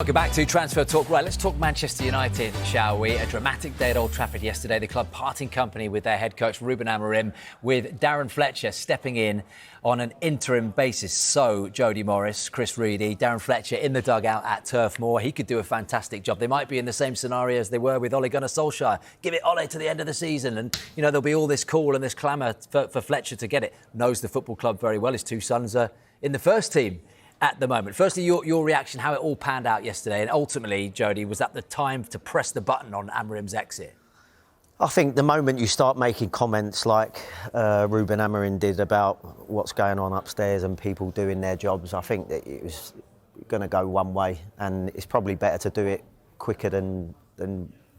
Welcome back to Transfer Talk. Right, let's talk Manchester United, shall we? A dramatic day at Old Trafford yesterday. The club parting company with their head coach, Ruben Amorim, with Darren Fletcher stepping in on an interim basis. So, Jody Morris, Chris Reedy, Darren Fletcher in the dugout at Turf Moor. He could do a fantastic job. They might be in the same scenario as they were with Ole Gunnar Solskjaer. Give it Ole to the end of the season. And, you know, there'll be all this call and this clamour for Fletcher to get it. Knows the football club very well. His two sons are in the first team at the moment. Firstly, your reaction, how it all panned out yesterday, and ultimately, Jody, was that the time to press the button on Amorim's exit? I think the moment you start making comments like Ruben Amorim did about what's going on upstairs and people doing their jobs, I think that it was going to go one way, and it's probably better to do it quicker than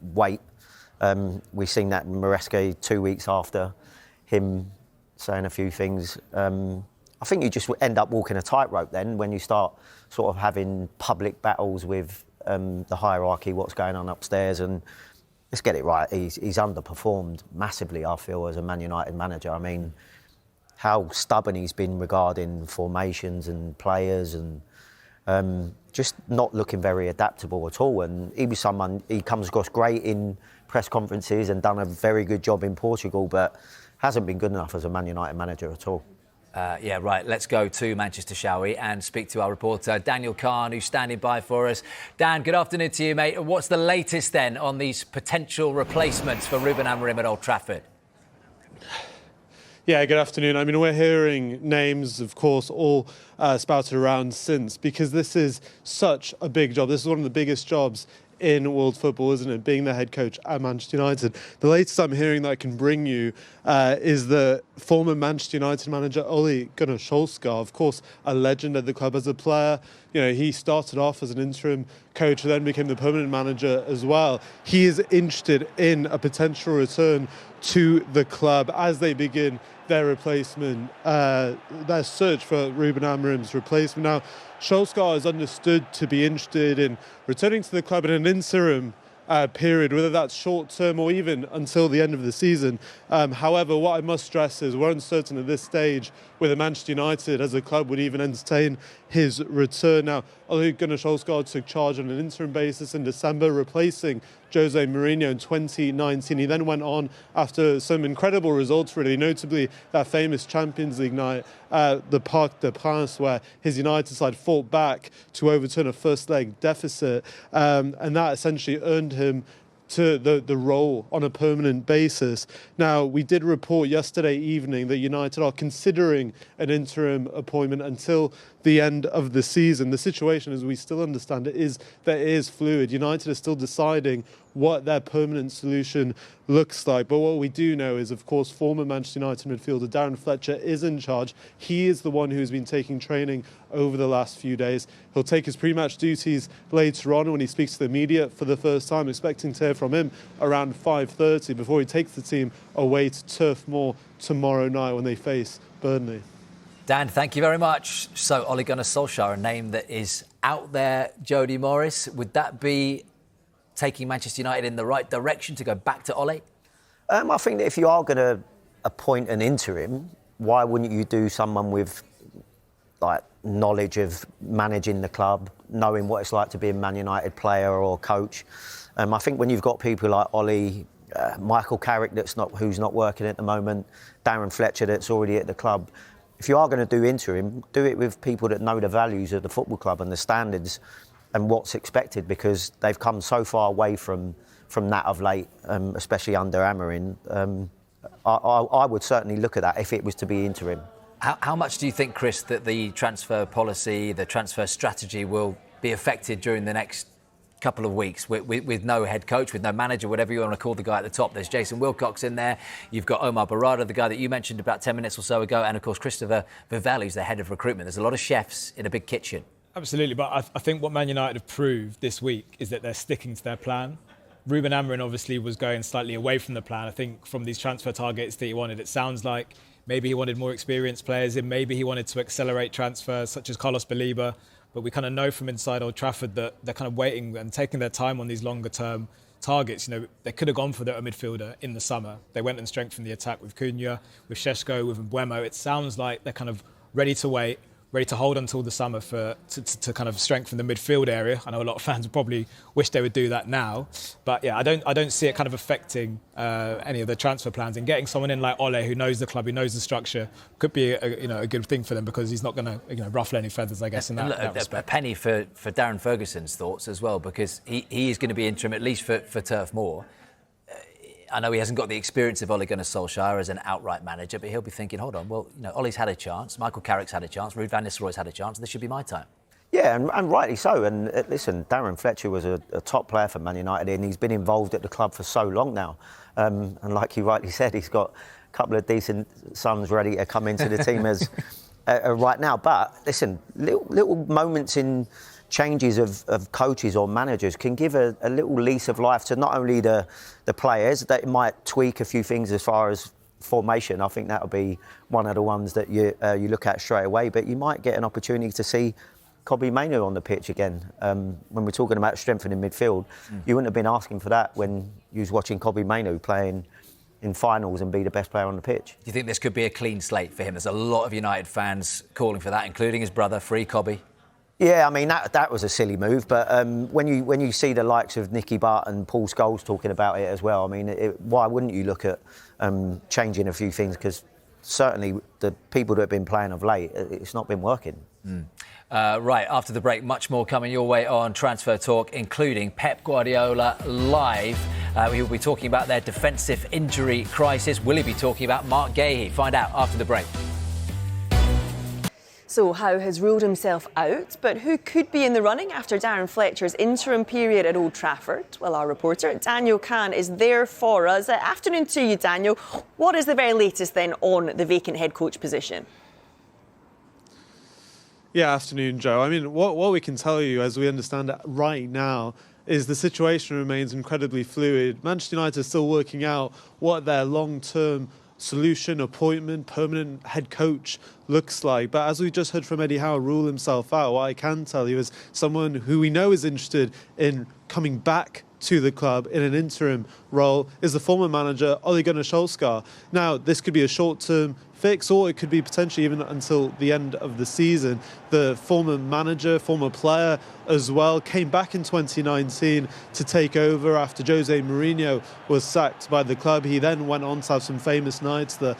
wait. We've seen that in Maresca 2 weeks after him saying a few things. I think you just end up walking a tightrope then when you start sort of having public battles with the hierarchy, what's going on upstairs. And let's get it right, he's underperformed massively, I feel, as a Man United manager. I mean, how stubborn he's been regarding formations and players, and just not looking very adaptable at all. And he comes across great in press conferences and done a very good job in Portugal, but hasn't been good enough as a Man United manager at all. Yeah, right. Let's go to Manchester, shall we, and speak to our reporter, Daniel Kahn, who's standing by for us. Dan, good afternoon to you, mate. What's the latest then on these potential replacements for Ruben Amorim at Old Trafford? Yeah, good afternoon. I mean, we're hearing names, of course, all spouted around since, because this is such a big job. This is one of the biggest jobs in world football, isn't it? Being the head coach at Manchester United. The latest I'm hearing that I can bring you is the former Manchester United manager Ole Gunnar Solskjaer, of course, a legend at the club as a player. You know, he started off as an interim coach, then became the permanent manager as well. He is interested in a potential return to the club as they begin their replacement, their search for Ruben Amorim's replacement. Now, Solskjaer is understood to be interested in returning to the club in an interim period, whether that's short term or even until the end of the season. However, what I must stress is we're uncertain at this stage whether Manchester United as a club would even entertain his return. Now, Ole Gunnar Solskjaer took charge on an interim basis in December, replacing Jose Mourinho in 2019. He then went on after some incredible results, really, notably that famous Champions League night at the Parc des Princes, where his United side fought back to overturn a first leg deficit, and that essentially earned him to the role on a permanent basis. Now, we did report yesterday evening that United are considering an interim appointment until the end of the season. The situation, as we still understand it, is that it is fluid. United are still deciding what their permanent solution looks like. But what we do know is, of course, former Manchester United midfielder Darren Fletcher is in charge. He is the one who's been taking training over the last few days. He'll take his pre-match duties later on when he speaks to the media for the first time, expecting to hear from him around 5:30 before he takes the team away to Turf Moor tomorrow night when they face Burnley. Dan, thank you very much. So, Ole Gunnar Solskjaer, a name that is out there, Jody Morris. Would that be taking Manchester United in the right direction to go back to Ole? I think that if you are going to appoint an interim, why wouldn't you do someone with like knowledge of managing the club, knowing what it's like to be a Man United player or coach? I think when you've got people like Ole, Michael Carrick who's not working at the moment, Darren Fletcher that's already at the club, if you are going to do interim, do it with people that know the values of the football club and the standards and what's expected, because they've come so far away from that of late, especially under Amorim. I would certainly look at that if it was to be interim. How much do you think, Chris, that the transfer policy, the transfer strategy will be affected during the next couple of weeks with no head coach, with no manager, whatever you want to call the guy at the top? There's Jason Wilcox in there. You've got Omar Barada, the guy that you mentioned about 10 minutes or so ago. And, of course, Christopher Vivell, who's the head of recruitment. There's a lot of chefs in a big kitchen. Absolutely, but I think what Man United have proved this week is that they're sticking to their plan. Ruben Amorim obviously was going slightly away from the plan. I think from these transfer targets that he wanted, it sounds like maybe he wanted more experienced players in, maybe he wanted to accelerate transfers such as Carlos Baliba. But we kind of know from inside Old Trafford that they're kind of waiting and taking their time on these longer term targets. You know, they could have gone for their midfielder in the summer. They went and strengthened the attack with Cunha, with Šeško, with Mbuemo. It sounds like they're kind of ready to wait, ready to hold until the summer to kind of strengthen the midfield area. I know a lot of fans would probably wish they would do that now, but yeah, I don't see it kind of affecting any of the transfer plans. And getting someone in like Ole, who knows the club, who knows the structure, could be a good thing for them, because he's not going to ruffle any feathers, I guess, in that respect. A penny for Darren Ferguson's thoughts as well, because he is going to be interim at least for Turf Moor. I know he hasn't got the experience of Ole Gunnar Solskjaer as an outright manager, but he'll be thinking, hold on, well, Ole's had a chance, Michael Carrick's had a chance, Ruud van Nistelrooy's had a chance, this should be my time. Yeah, and rightly so. And listen, Darren Fletcher was a top player for Man United, and he's been involved at the club for so long now. And like you rightly said, he's got a couple of decent sons ready to come into the team as right now. But listen, little moments in changes of coaches or managers can give a little lease of life to not only the players, that might tweak a few things as far as formation. I think that'll be one of the ones that you look at straight away, but you might get an opportunity to see Kobbie Mainoo on the pitch again. When we're talking about strengthening midfield, you wouldn't have been asking for that when you was watching Kobbie Mainoo playing in finals and be the best player on the pitch. Do you think this could be a clean slate for him? There's a lot of United fans calling for that, including his brother, Free Kobbie. Yeah, I mean, that was a silly move, but when you see the likes of Nicky Butt and Paul Scholes talking about it as well, I mean, why wouldn't you look at changing a few things? Because certainly the people that have been playing of late, it's not been working. Right, after the break, much more coming your way on Transfer Talk, including Pep Guardiola live. He will be talking about their defensive injury crisis. Will he be talking about Mark Gahey? Find out after the break. So Howe has ruled himself out, but who could be in the running after Darren Fletcher's interim period at Old Trafford? Well, our reporter, Daniel Kahn, is there for us. Afternoon to you, Daniel. What is the very latest then on the vacant head coach position? Yeah, afternoon, Joe. I mean, what we can tell you, as we understand it right now, is the situation remains incredibly fluid. Manchester United are still working out what their long-term solution, appointment, permanent head coach looks like. But as we just heard from Eddie Howe rule himself out, what I can tell you is someone who we know is interested in coming back to the club in an interim role is the former manager Ole Gunnar Solskjaer. Now, this could be a short-term fix, or it could be potentially even until the end of the season. The former manager, former player as well, came back in 2019 to take over after Jose Mourinho was sacked by the club. He then went on to have some famous nights, the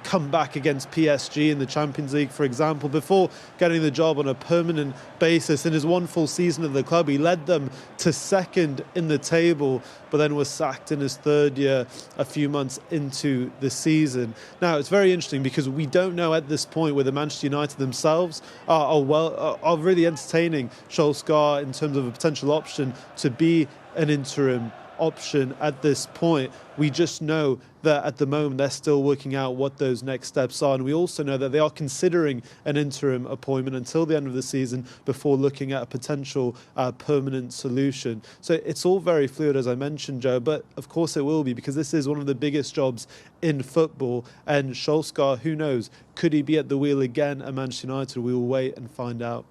comeback against PSG in the Champions League, for example, before getting the job on a permanent basis. In his one full season at the club, he led them to second in the table, but then was sacked in his third year a few months into the season. Now, it's very interesting because we don't know at this point whether Manchester United themselves are really entertaining Solskjaer in terms of a potential option to be an interim option at this point. We just know that at the moment they're still working out what those next steps are, and we also know that they are considering an interim appointment until the end of the season before looking at a potential permanent solution. So it's all very fluid, as I mentioned, Joe, but of course it will be, because this is one of the biggest jobs in football, and Solskjaer, who knows, could he be at the wheel again at Manchester United? We will wait and find out.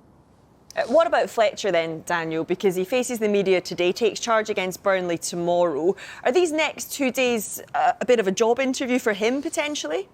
What about Fletcher then, Daniel? Because he faces the media today, takes charge against Burnley tomorrow. Are these next 2 days a bit of a job interview for him, potentially?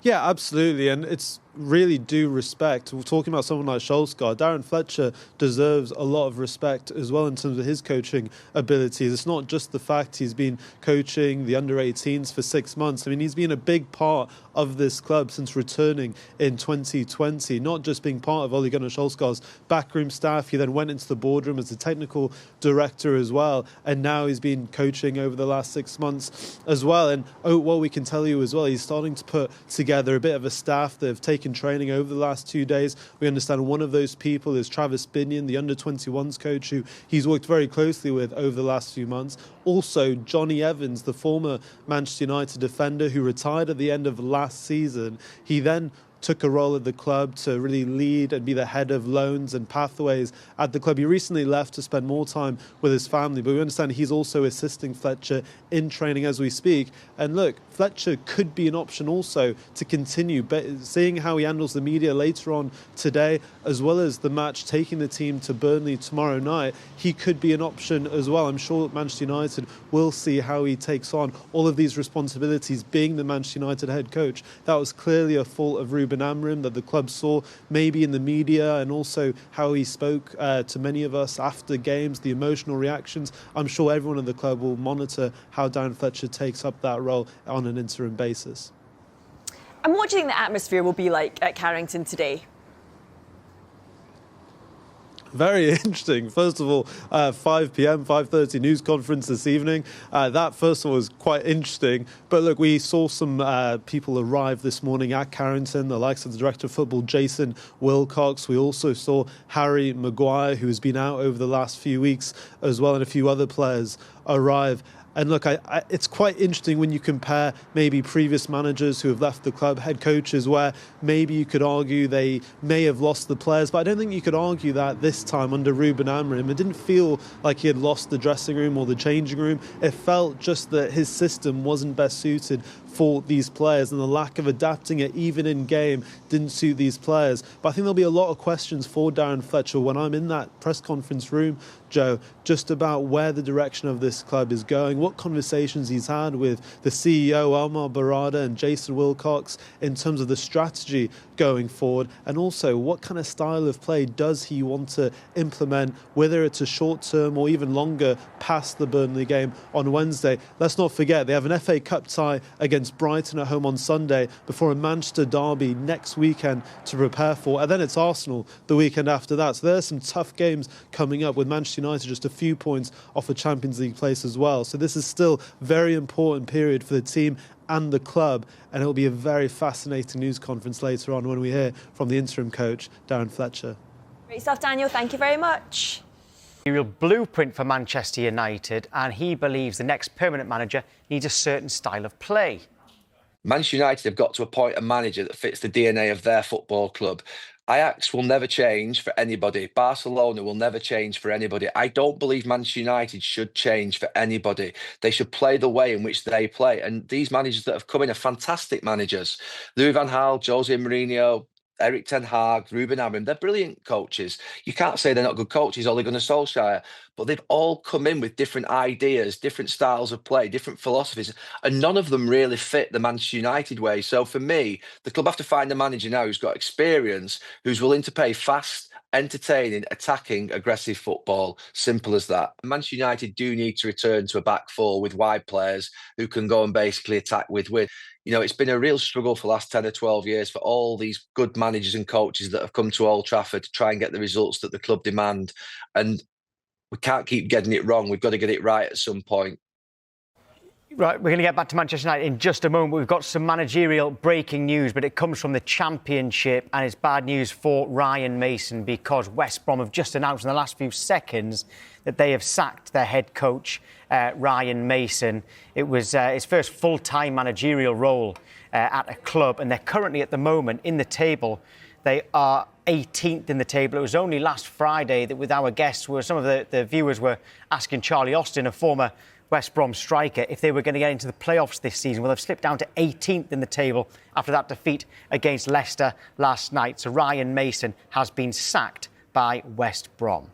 Yeah, absolutely. And it's really due respect. We're talking about someone like Solskjaer. Darren Fletcher deserves a lot of respect as well in terms of his coaching abilities. It's not just the fact he's been coaching the under-18s for 6 months. I mean, he's been a big part of this club since returning in 2020, not just being part of Ole Gunnar Solskjaer's backroom staff. He then went into the boardroom as the technical director as well, and now he's been coaching over the last 6 months as well. And what we can tell you as well, he's starting to put together a bit of a staff that have taken training over the last 2 days. We understand one of those people is Travis Binion, the under-21s coach, who he's worked very closely with over the last few months. Also, Johnny Evans, the former Manchester United defender who retired at the end of last season. He then took a role at the club to really lead and be the head of loans and pathways at the club. He recently left to spend more time with his family, but we understand he's also assisting Fletcher in training as we speak. And look, Fletcher could be an option also to continue, but seeing how he handles the media later on today, as well as the match taking the team to Burnley tomorrow night, he could be an option as well. I'm sure Manchester United will see how he takes on all of these responsibilities being the Manchester United head coach. That was clearly a fault of Ruben Ruben Amorim that the club saw maybe in the media, and also how he spoke to many of us after games, the emotional reactions. I'm sure everyone in the club will monitor how Darren Fletcher takes up that role on an interim basis. And what do you think the atmosphere will be like at Carrington today? Very interesting. First of all, 5 p.m, 5:30 news conference this evening. That, first of all, was quite interesting. But look, we saw some people arrive this morning at Carrington, the likes of the Director of Football, Jason Wilcox. We also saw Harry Maguire, who has been out over the last few weeks as well, and a few other players arrive. And look, it's quite interesting when you compare maybe previous managers who have left the club, head coaches, where maybe you could argue they may have lost the players, but I don't think you could argue that this time under Ruben Amorim. It didn't feel like he had lost the dressing room or the changing room. It felt just that his system wasn't best suited for these players, and the lack of adapting it even in game didn't suit these players. But I think there'll be a lot of questions for Darren Fletcher when I'm in that press conference room, Joe, just about where the direction of this club is going, what conversations he's had with the CEO, Omar Barada, and Jason Wilcox in terms of the strategy going forward, and also what kind of style of play does he want to implement, whether it's a short-term or even longer past the Burnley game on Wednesday. Let's not forget, they have an FA Cup tie against Brighton at home on Sunday before a Manchester derby next weekend to prepare for, and then it's Arsenal the weekend after that. So there are some tough games coming up, with Manchester United just a few points off a Champions League place as well. So this is still a very important period for the team and the club, and it'll be a very fascinating news conference later on when we hear from the interim coach, Darren Fletcher. Great stuff, Daniel. Thank you very much. A real blueprint for Manchester United, and he believes the next permanent manager needs a certain style of play. Manchester United have got to appoint a manager that fits the DNA of their football club. Ajax will never change for anybody. Barcelona will never change for anybody. I don't believe Manchester United should change for anybody. They should play the way in which they play. And these managers that have come in are fantastic managers. Louis van Gaal, Jose Mourinho, Eric Ten Hag, Ruben Amorim, they're brilliant coaches. You can't say they're not good coaches, Ole Gunnar Solskjaer, but they've all come in with different ideas, different styles of play, different philosophies, and none of them really fit the Manchester United way. So for me, the club have to find a manager now who's got experience, who's willing to play fast, entertaining, attacking, aggressive football. Simple as that. Manchester United do need to return to a back four with wide players who can go and basically attack with width. You know, it's been a real struggle for the last 10 or 12 years for all these good managers and coaches that have come to Old Trafford to try and get the results that the club demand. And we can't keep getting it wrong. We've got to get it right at some point. Right, we're going to get back to Manchester United in just a moment. We've got some managerial breaking news, but it comes from the Championship, and it's bad news for Ryan Mason, because West Brom have just announced in the last few seconds that they have sacked their head coach, Ryan Mason. It was his first full-time managerial role at a club, and they're currently at the moment in the table. They are 18th in the table. It was only last Friday that with our guests, where some of the viewers were asking Charlie Austin, a former West Brom striker, if they were going to get into the playoffs this season. Well, they've slipped down to 18th in the table after that defeat against Leicester last night. So Ryan Mason has been sacked by West Brom.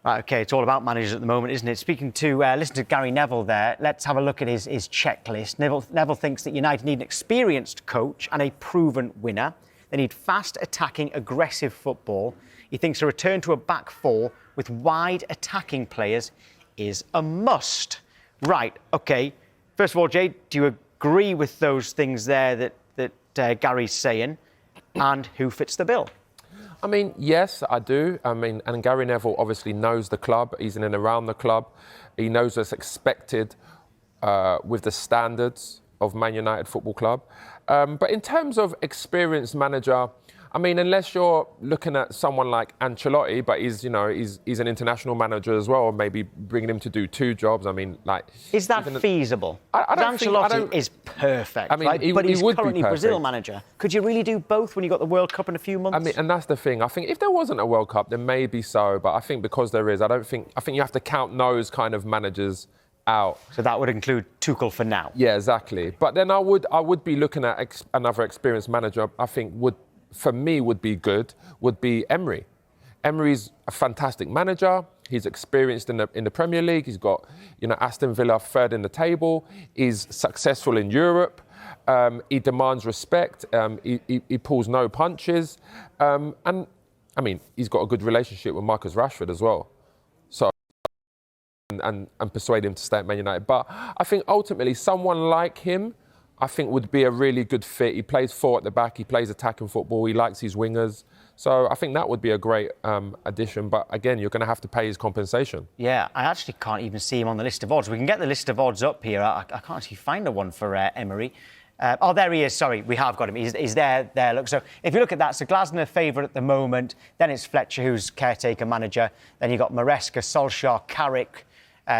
Right, OK, it's all about managers at the moment, isn't it? Speaking to, listen to Gary Neville there, let's have a look at his checklist. Neville thinks that United need an experienced coach and a proven winner. They need fast, attacking, aggressive football. He thinks a return to a back four with wide attacking players is a must. Right, OK. First of all, Jay, do you agree with those things there that Gary's saying? And who fits the bill? I mean, yes, I do. I mean, and Gary Neville obviously knows the club. He's in and around the club. He knows what's expected with the standards of Man United Football Club. But in terms of experienced manager, I mean, unless you're looking at someone like Ancelotti, but he's an international manager as well, or maybe bringing him to do two jobs. I mean, like, is that feasible? Ancelotti is perfect, I mean, right? But he's would currently be perfect. Brazil manager. Could you really do both when you got the World Cup in a few months? I mean, and that's the thing. I think if there wasn't a World Cup, then maybe so. But I think because there is, I think you have to count those kind of managers out. So that would include Tuchel for now. Yeah, exactly. But then I would be looking at another experienced manager. I think would be Emery. Emery's a fantastic manager. He's experienced in the Premier League. He's got, Aston Villa third in the table. He's successful in Europe. He demands respect. He pulls no punches. And, I mean, he's got a good relationship with Marcus Rashford as well. So, and persuade him to stay at Man United. But I think ultimately someone like him, I think would be a really good fit. He plays 4 at the back. He plays attacking football. He likes his wingers. So I think that would be a great addition. But again, you're going to have to pay his compensation. Yeah, I actually can't even see him on the list of odds. We can get the list of odds up here. I can't actually find a one for Emery. Oh, there he is. Sorry, we have got him. He's there. Look, so if you look at that, so Glasner favourite at the moment. Then it's Fletcher, who's caretaker manager. Then you've got Maresca, Solskjaer, Carrick,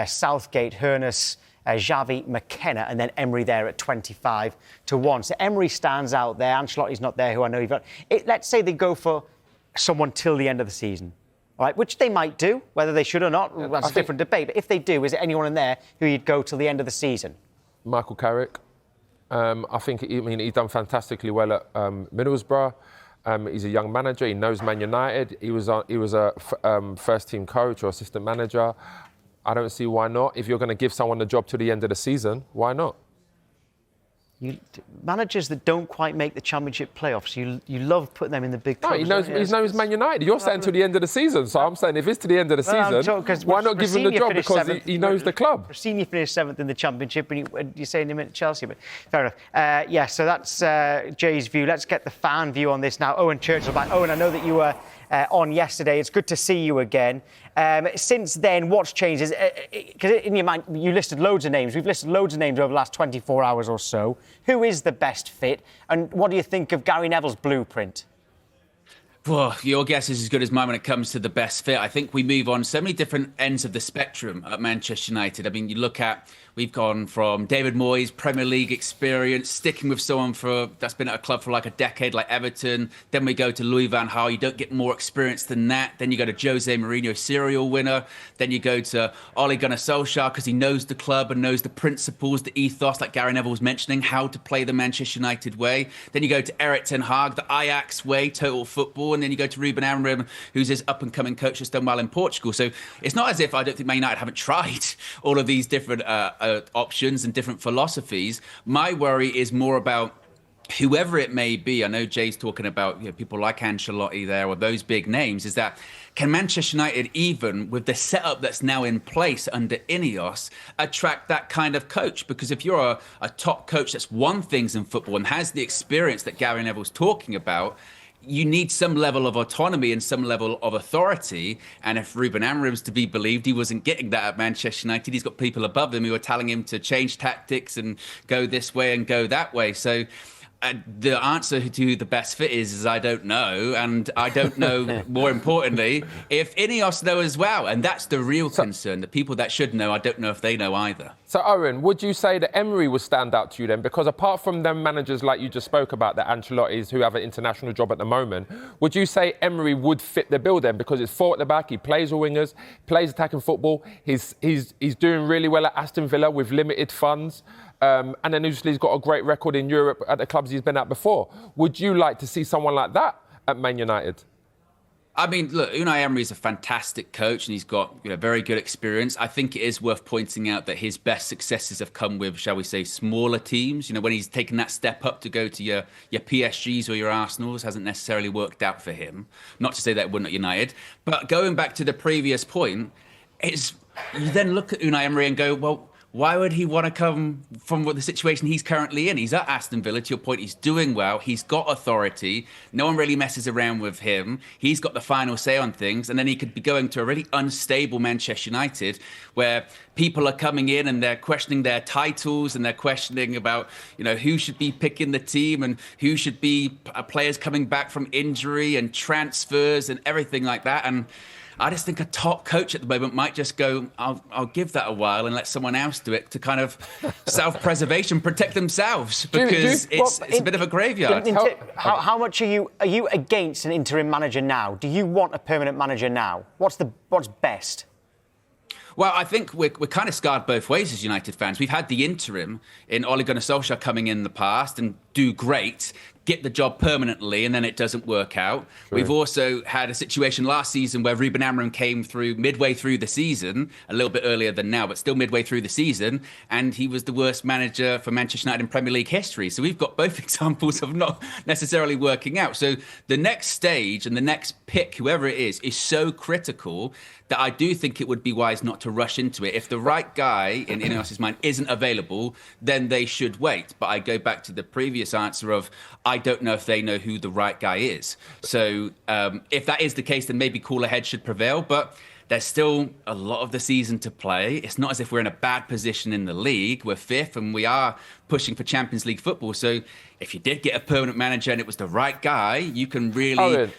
Southgate, Hoeneß, Xavi, McKenna, and then Emery there at 25 to 1. So Emery stands out there. Ancelotti's not there, who I know you've got. Let's say they go for someone till the end of the season, all right? Which they might do. Whether they should or not, that's a different debate. But if they do, is there anyone in there who you'd go till the end of the season? Michael Carrick. I think he's done fantastically well at Middlesbrough. He's a young manager. He knows Man United. He was a first-team coach or assistant manager. I don't see why not. If you're going to give someone the job to the end of the season, why not? Managers that don't quite make the Championship playoffs, you love putting them in the big clubs. No, he knows Man United. You're saying to the end of the season, so I'm saying if it's to the end of the season, why not give him the job because he knows the club? Rossini finished 7th in the Championship, and you're saying him at Chelsea, but fair enough. Yeah, so that's Jay's view. Let's get the fan view on this now. Owen Churchill back. Owen, I know that you were on yesterday. It's good to see you again. Since then, what's changed is, because in your mind, you listed loads of names. We've listed loads of names over the last 24 hours or so. Who is the best fit? And what do you think of Gary Neville's blueprint? Well, your guess is as good as mine when it comes to the best fit. I think we move on so many different ends of the spectrum at Manchester United. I mean, you look at, we've gone from David Moyes, Premier League experience, sticking with someone that's been at a club for like a decade, like Everton. Then we go to Louis van Gaal. You don't get more experience than that. Then you go to Jose Mourinho, serial winner. Then you go to Ole Gunnar Solskjaer because he knows the club and knows the principles, the ethos, like Gary Neville was mentioning, how to play the Manchester United way. Then you go to Erik ten Hag, the Ajax way, total football. And then you go to Ruben Amorim, who's his up-and-coming coach that's done well in Portugal. So it's not as if I don't think Man United haven't tried all of these different options and different philosophies. My worry is more about whoever it may be. I know Jay's talking about people like Ancelotti there or those big names, is that can Manchester United, even with the setup that's now in place under Ineos, attract that kind of coach? Because if you're a top coach that's won things in football and has the experience that Gary Neville's talking about, you need some level of autonomy and some level of authority. And if Ruben Amorim's to be believed, he wasn't getting that at Manchester United. He's got people above him who are telling him to change tactics and go this way and go that way. So the answer to the best fit is I don't know. And I don't know, more importantly, if Ineos know as well. And that's the real concern. The people that should know, I don't know if they know either. So, Owen, would you say that Emery would stand out to you then? Because apart from them managers like you just spoke about, the Ancelottis who have an international job at the moment, would you say Emery would fit the bill then? Because it's 4 at the back, he plays with wingers, plays attacking football, he's doing really well at Aston Villa with limited funds. And then obviously he's got a great record in Europe at the clubs he's been at before. Would you like to see someone like that at Man United? I mean, look, Unai Emery is a fantastic coach and he's got very good experience. I think it is worth pointing out that his best successes have come with, shall we say, smaller teams. When he's taken that step up to go to your PSGs or your Arsenals, hasn't necessarily worked out for him. Not to say that it wouldn't at United. But going back to the previous point, you then look at Unai Emery and go, well, why would he want to come from the situation he's currently in? He's at Aston Villa, to your point, he's doing well, he's got authority, no one really messes around with him, he's got the final say on things, and then he could be going to a really unstable Manchester United where people are coming in and they're questioning their titles and they're questioning about, who should be picking the team and who should be players coming back from injury and transfers and everything like that. And I just think a top coach at the moment might just go, I'll give that a while and let someone else do it to kind of self-preservation, protect themselves, because it's a bit of a graveyard. How much are you against an interim manager now? Do you want a permanent manager now? What's best? Well, I think we're kind of scarred both ways as United fans. We've had the interim in Ole Gunnar Solskjaer coming in the past and do great, get the job permanently, and then it doesn't work out. True. We've also had a situation last season where Ruben Amorim came through midway through the season, a little bit earlier than now, but still midway through the season, and he was the worst manager for Manchester United in Premier League history. So we've got both examples of not necessarily working out. So the next stage and the next pick, whoever it is so critical that I do think it would be wise not to rush into it. If the right guy, in Ineos's mind, isn't available, then they should wait. But I go back to the previous answer of, I don't know if they know who the right guy is. So if that is the case, then maybe cooler heads should prevail. But there's still a lot of the season to play. It's not as if we're in a bad position in the league. We're fifth and we are pushing for Champions League football. So if you did get a permanent manager and it was the right guy, you can really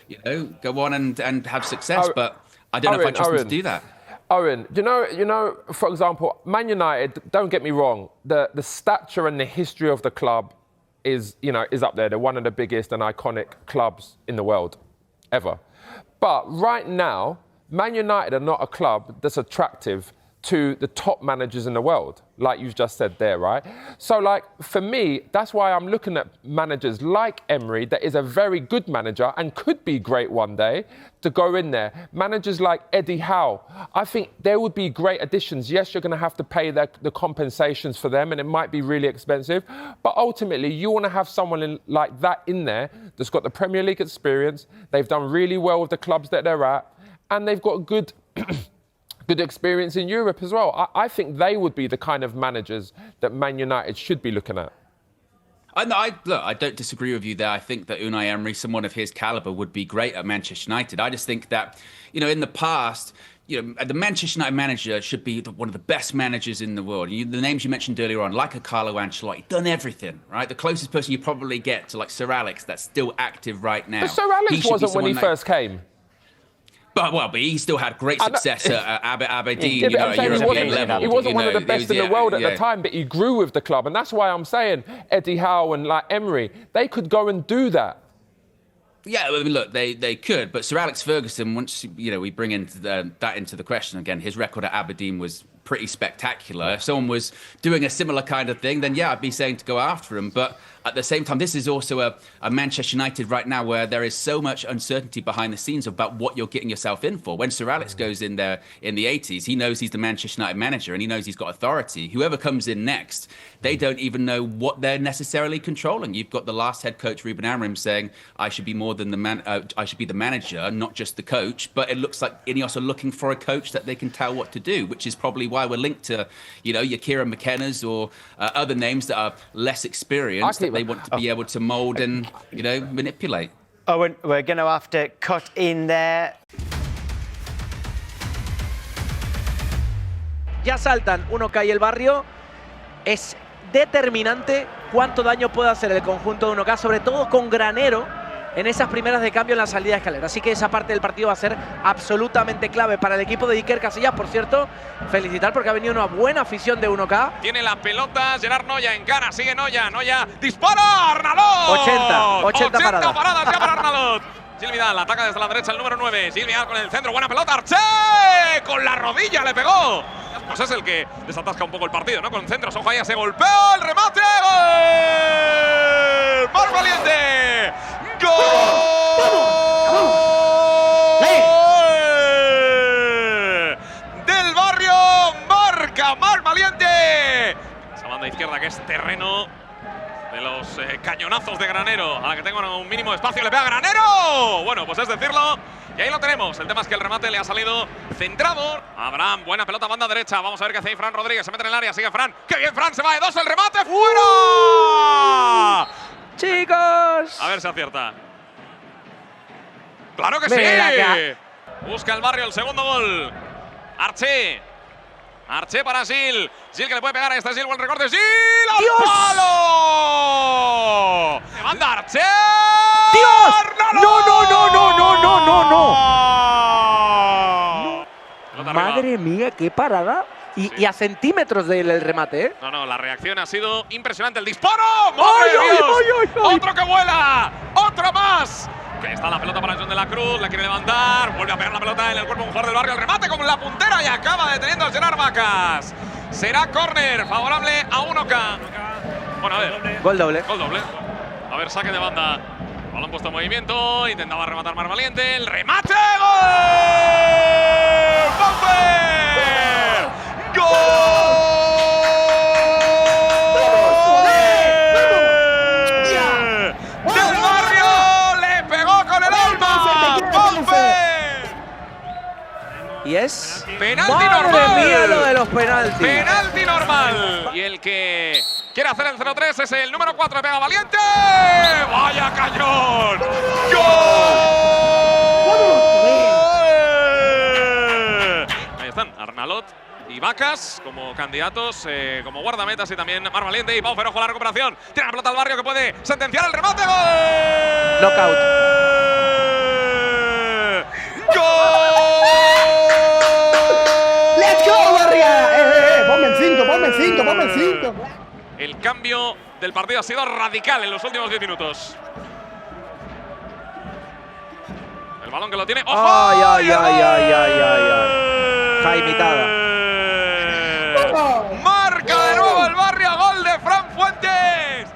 go on and have success. But I don't know if I trust them to do that. Owen, you know, for example, Man United, don't get me wrong, the stature and the history of the club is up there. They're one of the biggest and iconic clubs in the world, ever. But right now, Man United are not a club that's attractive to the top managers in the world, like you've just said there, right? So, like, for me, that's why I'm looking at managers like Emery, that is a very good manager and could be great one day, to go in there. Managers like Eddie Howe, I think there would be great additions. Yes, you're going to have to pay the compensations for them, and it might be really expensive, but ultimately, you want to have someone like that in there that's got the Premier League experience, they've done really well with the clubs that they're at, and they've got good experience in Europe as well. I think they would be the kind of managers that Man United should be looking at. I don't disagree with you there. I think that Unai Emery, someone of his calibre, would be great at Manchester United. I just think that, in the past, the Manchester United manager should be one of the best managers in the world. The names you mentioned earlier on, like a Carlo Ancelotti, done everything, right? The closest person you probably get to, like Sir Alex, that's still active right now. But Sir Alex wasn't when he first came. But he still had great success at Aberdeen. He wasn't one of the best in the world at the time, but he grew with the club. And that's why I'm saying Eddie Howe and like Emery, they could go and do that. Yeah, I mean, look, they could. But Sir Alex Ferguson, once we bring that into the question again, his record at Aberdeen was pretty spectacular. If someone was doing a similar kind of thing, then I'd be saying to go after him. But at the same time, this is also a Manchester United right now where there is so much uncertainty behind the scenes about what you're getting yourself in for. When Sir Alex goes in there in the 80s, he knows he's the Manchester United manager and he knows he's got authority. Whoever comes in next, they don't even know what they're necessarily controlling. You've got the last head coach, Ruben Amorim, saying, I should be more than I should be the manager, not just the coach. But it looks like Ineos are looking for a coach that they can tell what to do, which is probably why we're linked to, your Kieran McKenna's or other names that are less experienced. They want to be able to mould and, manipulate. Owen, we're going to have to cut in there. Ya saltan 1K y el Barrio. Es determinante cuánto daño puede hacer el conjunto de 1K, sobre todo con Granero en esas primeras de cambio en la salida de escalera. Así que esa parte del partido va a ser absolutamente clave para el equipo de Iker Casillas. Por cierto, felicitar porque ha venido una buena afición de 1K. Tiene la pelota, Gerard Noya encara, sigue Noya, dispara, Arnalot. 80 paradas. paradas ya para Arnalot. Gil Vidal ataca desde la derecha el número 9. Gil Vidal con el centro, buena pelota, Arché, con la rodilla le pegó. Pues es el que desatasca un poco el partido, ¿no? Con centros, ojo ahí, se golpea, el remate, ¡gol! ¡Mar Valiente! ¡Gol! Del Barrio, marca Mar Valiente. Esa banda izquierda que es terreno de los cañonazos de Granero, a la que tengo un mínimo de espacio, le pega Granero. Bueno, pues es decirlo. Y ahí lo tenemos. El tema es que el remate le ha salido centrado. Abraham, buena pelota, banda derecha. Vamos a ver qué hace ahí Fran Rodríguez. Se mete en el área, sigue Fran. ¡Qué bien, Fran! Se va de dos, el remate fuera. ¡Chicos! A ver si acierta. ¡Claro que sí! Busca el Barrio el segundo gol. Arché para Gil. Gil que le puede pegar a este Gil. Buen recorte. ¡Gil! ¡Al palo! ¡Levanta Arché! ¡Dios! ¡No! Madre mía, qué parada. Y a centímetros del remate, ¿eh? No, la reacción ha sido impresionante. ¡El disparo! ¡Madre de Dios! ¡Otro que vuela! ¡Otro más! Ahí está la pelota para John de la Cruz, la quiere levantar, vuelve a pegar la pelota en el cuerpo de un jugador del Barrio, el remate con la puntera y acaba deteniendo a Gerard Vacas. Será córner favorable a 1K. Bueno, a ver. Gol doble. Gol doble. A ver, saque de banda. Balón puesto en movimiento, intentaba rematar más valiente, el remate, ¡gol! ¡Baufer! ¡Gol! ¡Del Barrio! ¡Le pegó con el alma! ¡Baufer! Y es penalti ¡madre normal. mía lo de los penaltis! Penalti normal. Y el que quiere hacer el 0-3 es el número 4 de Pega Valiente. ¡Vaya cañón! ¡Gol! Ahí están Arnalot y Vacas como candidatos, como guardametas, y también Mar Valiente y Pau Ferojo la recuperación. Tiene la pelota al Barrio que puede sentenciar el remate. ¡Gol! Knockout. ¡Let's go, Barria! Ponme el 5, ponme el 5, ponme el 5. El cambio del partido ha sido radical en los últimos 10 minutos. El balón que lo tiene. ¡Ojo! ¡Ay, ay, ay, ay, ay, ay, ay! Jaimitada. Marca de nuevo el Barrio, gol de Fran Fuentes.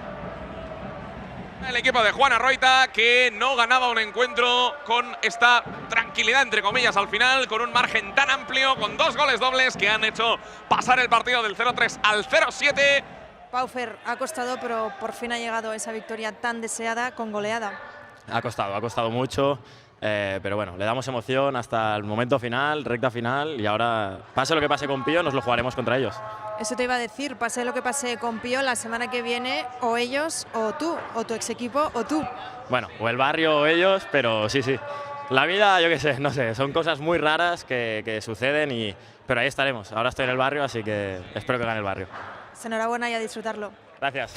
El equipo de Juan Arroita, que no ganaba un encuentro con esta tranquilidad, entre comillas, al final, con un margen tan amplio, con 2 goles dobles que han hecho pasar el partido del 0-3 al 0-7. Paufer, ha costado, pero por fin ha llegado esa victoria tan deseada con goleada. Ha costado mucho, pero bueno, le damos emoción hasta el momento final, recta final, y ahora, pase lo que pase con Pío, nos lo jugaremos contra ellos. Eso te iba a decir, pase lo que pase con Pío, la semana que viene, o ellos, o tú, o tu ex equipo, o tú. Bueno, o el Barrio o ellos, pero sí. La vida, yo qué sé, no sé, son cosas muy raras que suceden, pero ahí estaremos. Ahora estoy en el Barrio, así que espero que gane el Barrio. Enhorabuena y a disfrutarlo. Gracias.